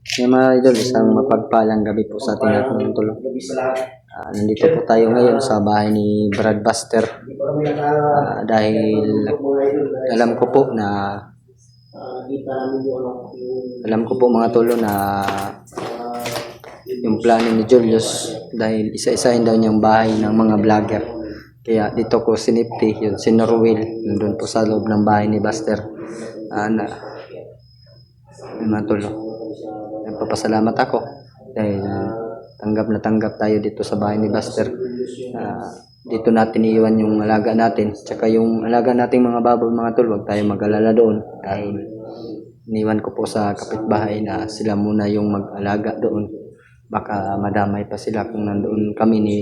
Mga idol, isang mapagpalang gabi po sa ating lahat ng tulong. Nandito po tayo ngayon sa bahay ni Brad Buster. Dahil alam ko po mga tulo na yung plano ni Julius dahil isa-isahin daw niyang bahay ng mga vlogger. Kaya dito ko sinipti yun, si Norwil, nandun po sa loob ng bahay ni Buster. Mga tulo, nagpapasalamat ako dahil tanggap na tanggap tayo dito sa bahay ni Buster. Dito natin iiwan yung alaga natin, tsaka yung alaga nating mga baboy mga tol, huwag tayo mag-alala doon dahil iniwan ko po sa kapitbahay na sila muna yung mag-alaga doon. Baka madamay pa sila kung nandoon kami ni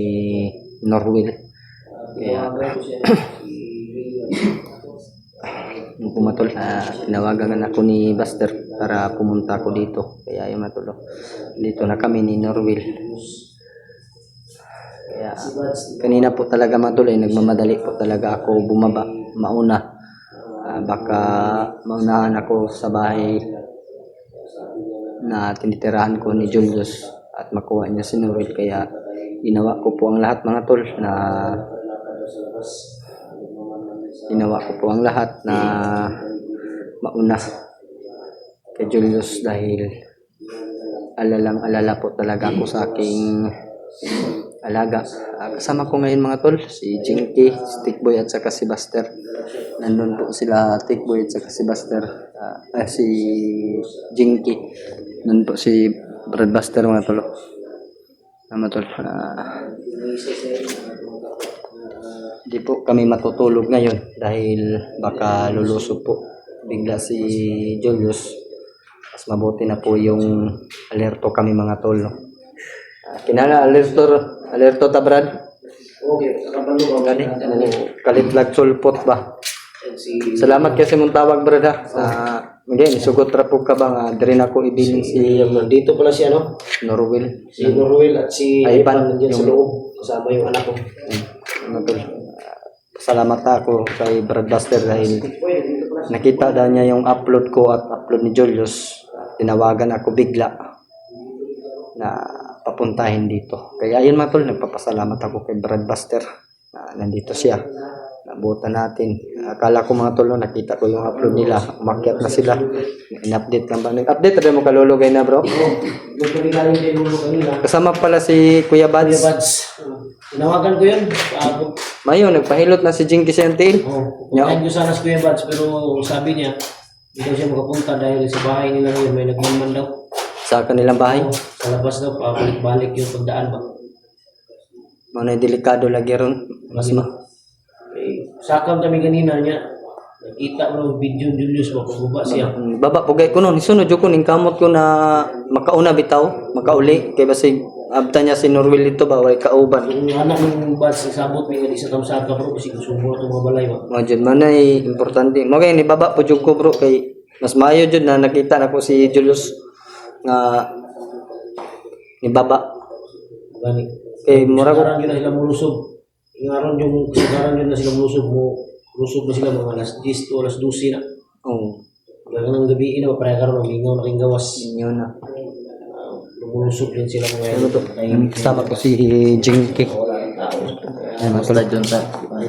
Norwil. Kaya nung pumatol, tinawagan ako ni Buster para pumunta ako dito. Kaya yung matulo, dito na kami ni Norwil. Kaya kanina po talaga matuloy, nagmamadali po talaga ako bumaba mauna. Baka maunahan ako sa bahay na tinitirahan ko ni Julius at makuha niya si Norwil. Kaya ginawa ko po ang lahat mga tol na mauna kay Julius dahil alala po talaga ako sa aking alaga. Kasama ko ngayon mga tol, si Jinky, si Tikboy at saka si Buster. Nandun po sila, Tikboy at saka si Buster, si Jinky. Nandun po si Brad Buster mga tol. Di po kami matutulog ngayon dahil baka lulusog po bigla si Julius. Mas mabuti na po yung alerto kami mga tol. Kinala alerto ta Brad? Okay, Gani, kalitlag sulpot ba? Salamat kasi mong tawag Brad ha. Hindi, sugot ra po ka ba nga diri na ko ibilin si dito pala si Norwil. Si Norwil at si Ivan nandiyan sa loob. Kasama yung anak ko. Salamat ako kay Brad Buster dahil nakita daw niya yung upload ko at upload ni Julius. Tinawagan ako bigla na papuntahin dito. Kaya ayun mga tol, nagpapasalamat ako kay Brad Buster na nandito siya. Nabutan natin. Akala ko mga tol, nakita ko yung upload nila. Umakyat na sila. In-update lang ba? Nag-update rin mo kalulugay na bro? Kasama pala si Kuya Bads. Kuya Bads. Tinawagan ko yun. Mayo, nagpahilot na si Jinky Sentil. Pupuntahin ko sana si Kuya Bads pero sabi niya hindi daw siya makapunta dahil sa bahay nila ngayon may nagmanman daw. Sa kanilang bahay? Sa labas daw, balik-balik yung pagdaan ba? Mga delikado lagi ron. Mas Sakam kami kanina niya. Nakita mo video Julius mo pagbaba siya. Baba pugay ko nun. Isunod ko ning kamot ko na makauna bitaw, makauli. Kaya basi abta niya si Norwil dito ba, way kauban. Yung anak ng Bads sabot may nga di sa kamsaka bro kasi gusto itong mga balay ba. Mga dyan manay, importante. Mga ni baba po dyan ko bro. Kay mas maayo dyan na nakita na ko si Julius nga ni baba. Gani. Kay mura ko. Sekarang yun na sila mulusog. Ngaron yung sekarang yun na sila mulusog mo. Lusog na sila mga alas 10 to alas 12 na. Oo. Hanggang ng gabi na parang karon lingaw na king gawas. Inyo na. Lumulusog din sila mga Ano to? Kasama ko si Jinky. Ay, masulad dun sa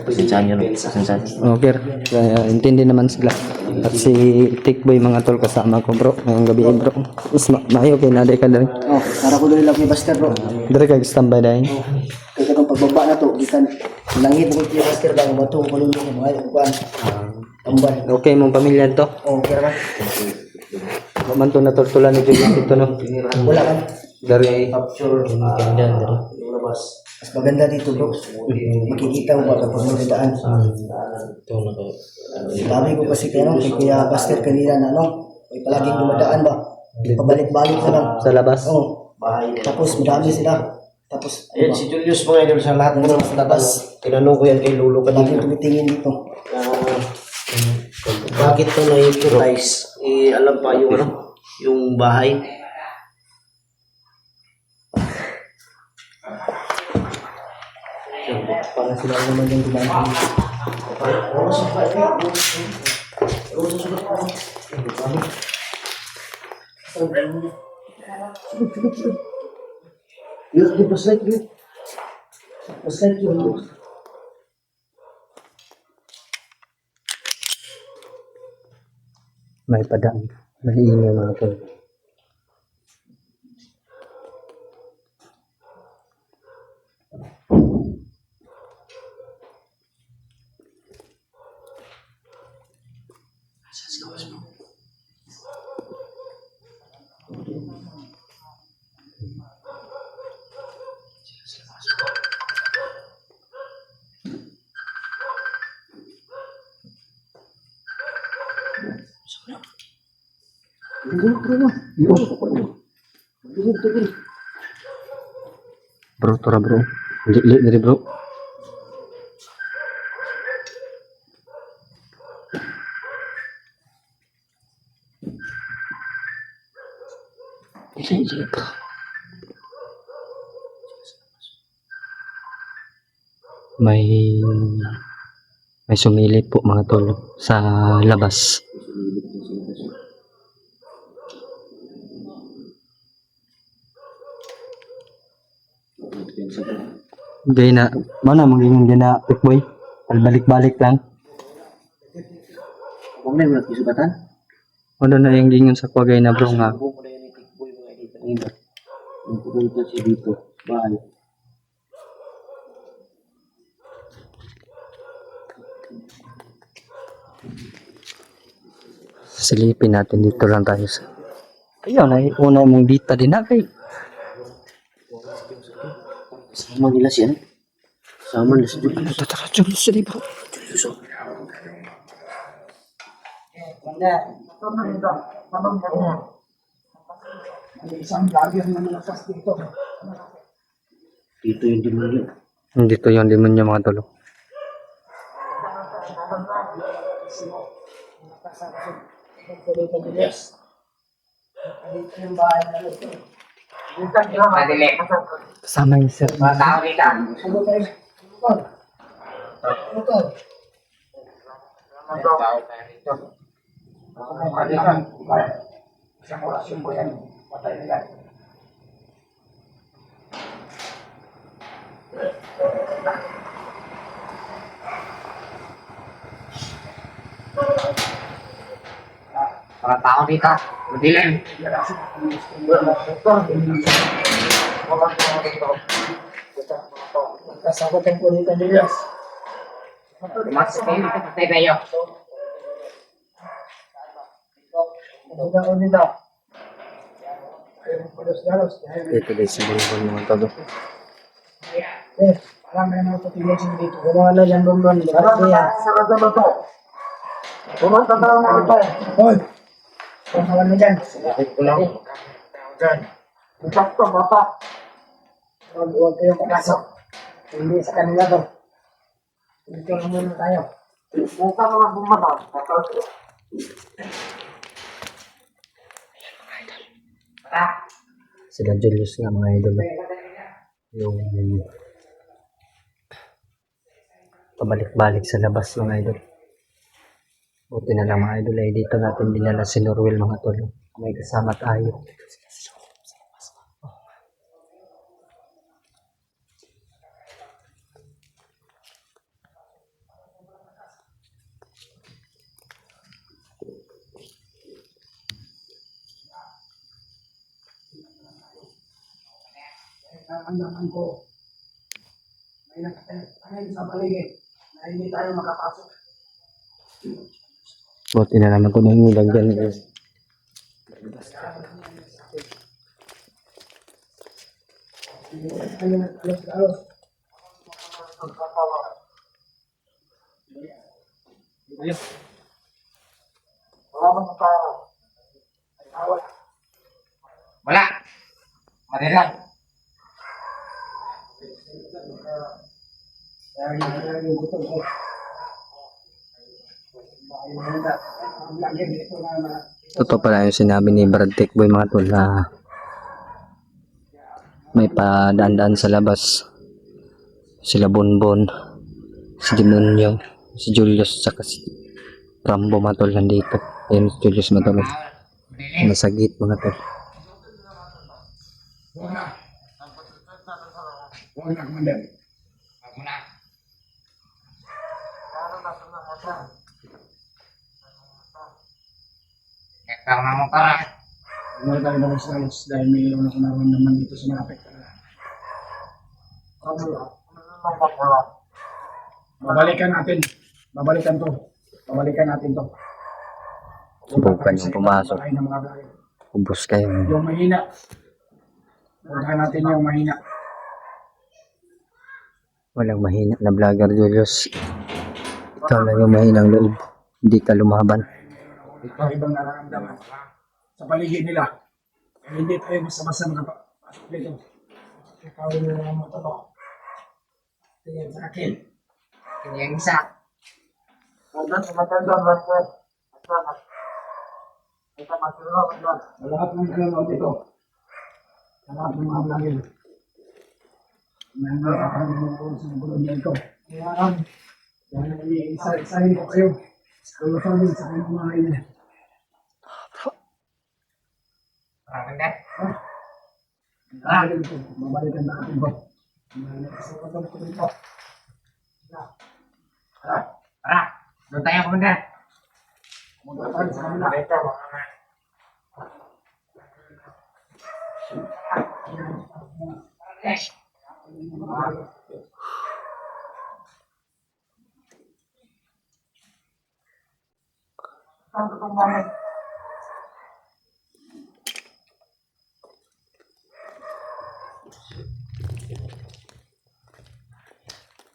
pasensyahan nyo. Okay. Intindi naman sila. At si Tikboy mga tol kasama ko bro. Ngayong gabi bro. Mas maayo kay naday ka dahil. Oh, para ko doon lang kay Buster bro. Dari ka standby dahil. Kaya katong pagbaba na to, gikan langit mo kay Buster ba bato ko lulo ko mga kuan. Tambal. Okay mong pamilya to? Oh, kira ba? Man to natultulan ni Julius dito no? Wala kan. Dari Capture ganda dari labas. Mas maganda dito bro. Makikita mo ba kapag magdadaan. Ito na ko. Sabi ko kasi kay Kuya Buster kanina na may palaging dumadaan ba? Pabalik-balik na lang. sa labas. Oh. Tapos marami sila. Tapos ayan si Julius mga idol sa lahat ng sa labas. Tinanong ko yan kay Lolo kanina. Tumitingin dito. Bakit to na-hypnotize? Alam pa yung yung bahay. Para sila naman yung dumaan. Oras sa pa Oras sa sulat pa. Yun, paslight yun. Paslight yun. May padaan. Mahiingay mga tol. Bro, tora bro. Lik dari bro. Lik bro. May sumilip po mga tol sa labas. Gay na, mana magiging gina pikboy? Balik-balik lang. Huwag na yung nagkisugatan. Ano na yung gingon sa kwa gay na bro nga. Huwag mo na yung nagkikboy mga dito. Ang pupunta siya dito. Bahay. Silipin natin dito lang tayo sa... Ayun, ay una mong dita din na kay. Sama nila siya. Sama nila si Julius. Tara, Julius, sila bro. Julius. Dito yung demonyo. Dito yung demonyo mga tolo. Kasama yung sir. Mga tao dito, madilim. Kasabatan ko ni Candelas. Lumasok kayo, patay kayo. Dito din sa mga tolo. Parang may mga population dito. Kung ano dyan bumbon. Hoy! Kung kawan mo dyan. Huwag kayong papasok. Hindi sa kanila to. Dito lang muna tayo. Sila Julius nga mga idol. Yung pabalik-balik sa labas mga idol. Buti na lang mga idol ay dito natin dinala si Norwell mga tol. May kasama tayo. Naramdaman ko. May nakatayo sa paligid na hindi tayo makapasok. Buti na naman ito na yung ilagyan guys. Wala. Madilim. Totoo pala yung sinabi ni Brad Techboy mga tol na may padaan-daan sa labas. Sila Bonbon, si Demonyo, si Julius, saka si Rambo mga tol nandito. Ayun si Julius mga tol. Nasagit mga tol. Ako na. Ikaw na mo para. Muna tayo ng salos dahil may una ko naman dito sa mga apekto na. Babalikan natin. Babalikan natin to. Subukan yung pumasok. Bahay ng mga bahay. Ubus kayo. Yung mahina. Puntahan natin yung mahina. Walang mahina na vlogger, Julius. Ikaw lang yung mahinang loob. Hindi ka lumaban. Ibang nararamdaman sa paligid nila. Kaya hindi tayo basta-basta makapasok dito. Kakawin nila ang mga talo. Tingin sa akin. Hindi yung isa. Sa lahat ng kalaw dito. Sa lahat ng mga vlogger. Meron na kami mga sa bulunyan ko. Dahil isa-isahin ko kayo. Kulusan din sa kanyang mga ina. Babalikan natin ko. Kasapatan ko dito. Tara, doon tayo pumunta. Magkakaroon sa kanila. Yes.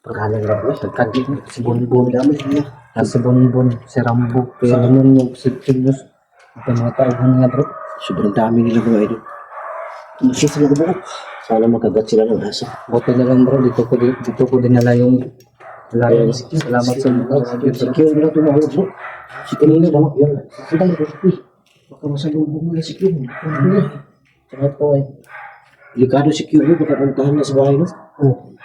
Pangalan na po. Si Bonbon. Nasa bonbon, si Rambo, si Ramon yung si Julius. Ito mga tauhan nga bro. Sobrang dami nila mga idol. Tumusok sila ko buko. Sana makagat sila ng aso. Buti na lang bro, dito ko dinala yung layo. Salamat sa mga Secure na tumawag bro. Si kanina ba? Yan. Kita na ko. Baka masalubong mo na secure. Salamat po eh. Delikado secure mo. Baka puntahan na sa bahay no? Oh.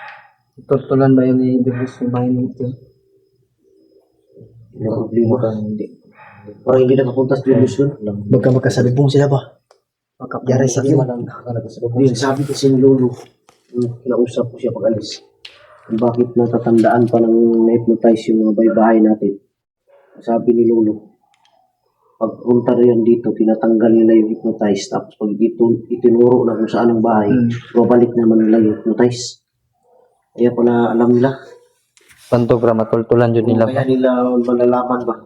Tutulan ba yun ni Julius yung bahay nito? Hindi na problema ka. Hindi. Parang hindi nakapunta sa Julius yun. Baka magkasalubong sila ba? Yari sa iyo. Hindi, sabi kasi ni Lolo, kinausap ko siya pag-alis, kung bakit natatandaan pa ng na-hypnotize yung mga baybahay natin. Sabi ni Lolo, pag punta na yan dito, tinatanggal nila yung hypnotize, tapos pag itinuro na kung saan ang bahay, babalik naman nila yung hypnotize. Kaya pala alam nila. Pantobra, matultulan yun nila Kaya ba? nila malalaman ba?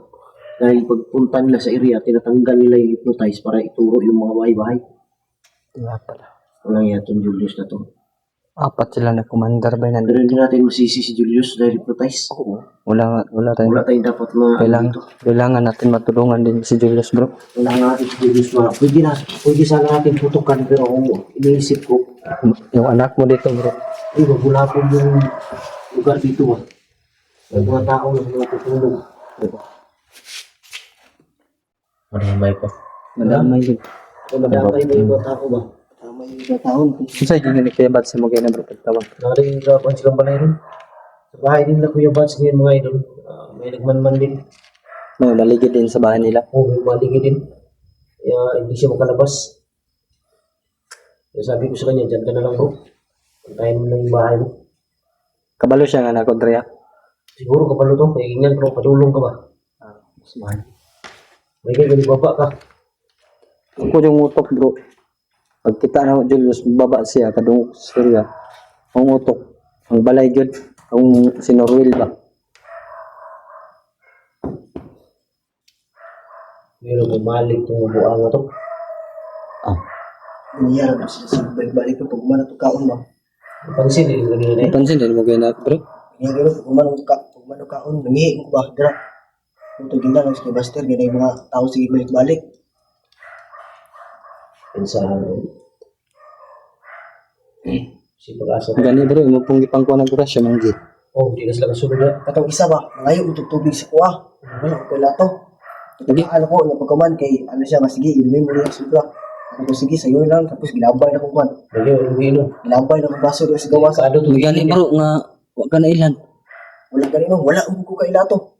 Dahil pagpunta nila sa area, tinatanggal nila yung hypnotize para ituro yung mga bahay-bahay. Wala pala. Walang yan itong Julius na to. Apat sila na commander ba Pero nandito? hindi natin masisi si Julius dahil hypnotize. Wala tayong Wala tayong dapat na kailangan natin matulungan din si Julius bro. Kailangan natin si Julius na pwede sana natin tutukan pero kung iniisip ko, Yung anak mo dito bro. ay wala po yung lugar dito ba. May mga tao na mga tutulong. Madamay pa. Madamay yun. Madamay ba yung mga tao ba? Tama yung mga taon. Kasi hindi na kaya ba't sa mga na bro pagtawag. Naring hirapan silang balay ron. Sa bahay din na Kuya Bats ngayon mga idol. May nagmanman din. May maligid din sa bahay nila. May maligi din. Kaya hindi siya makalabas. Kaya sabi ko sa kanya, dyan ka na lang bro. Puntahin mo lang yung bahay mo. Kabalo siya nga na Andrea. Siguro kapalo to, kaya ganyan bro, patulong ka ba? May ganyan, baba ka. Ako yung utok bro. Pag kita na Julius, baba siya kadung Surya. Ang utok. Ang balay yun. Ang si Norwil ba? Meron bumalik itong mabuang na to. Nangyari na sila sa balik-balik ko pag manatukaon ba? Pansin din kanina eh. Pansin din mo na bro. Nangyari ko pag manatukaon, nangihi ko ba? Dira. Ito din lang sa Buster, ganyan yung mga tao sige balik-balik. Pinsahan. Si pag-asa. Gani bro, mo pong ipangkuha ng grasya manggi. Oh, hindi na sila kasunod na. Katong isa ba? Malayo yung tubig sa kuha. Wala ko kay lato. Ano ko, napagkaman kay ano siya, sige, inumin mo rin ang sobra. Tapos sige, sayo lang, tapos ginabay na ko man. Lagi, umiinom. Ginabay na ko baso doon sa gawas. Kado to. Gani bro nga wa ka na ilan. Wala ganito, wala ko kay lato.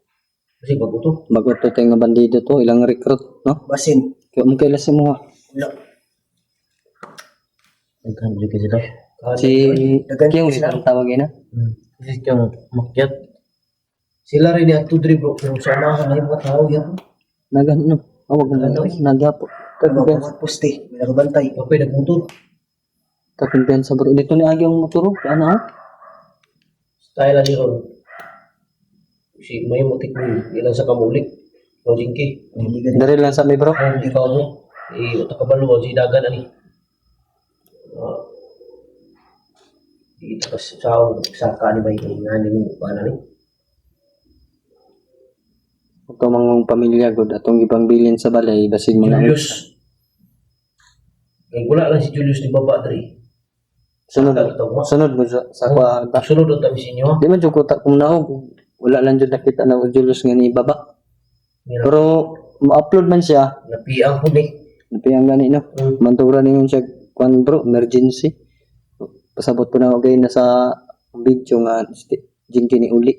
Kasi bago to. Mag-auto tayo nga bandido to, ilang recruit, no? Basin. Kaya mo kailas mo ha. Wala. Naghandle ka sila. Si Dagan Kyung sila. ang tawagin na. Kasi kang makyat. Sila rin yung to bro. Pero sa unahan na yung mga tao yan. Nagano. Awag na nagapo. Ano, Kakumpiyansa. bawat poste, may nakabantay. Kapay nagmotor. Kakumpiyansa bro. Dito ni Agi ang motoro. Ano? Style ni Ron. Si may motik mo. Ilan sa kamulik. Ikaw jingki. Niligan. Dari lang sa mi bro. Ang ikaw mo. Utak kabalo. Si dagan ani. Kita kasi sa saka ni bay nga ni paano ni. Ito mga pamilya gud atong ibang bilin sa balay basig mga Julius. Kaya wala lang si Julius ni Baba Dre. sunod Ito mo. sunod mo sa kwa ta. Sunod ang tamis inyo. Di man jud ko ta kung naog wala lang jud nakita na Julius nga ni baba. Pero ma-upload man siya, Napiang po ni. napiyang gani no. Mantura ningon siya kwan bro, emergency. Pasabot ko na ako kayo na sa video nga Jinky ni uli.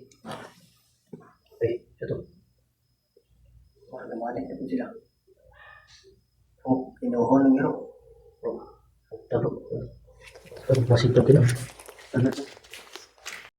Ay, ito. Wala naman ito sila. Oh, kinuha ng hero. Taro. Masito ka na.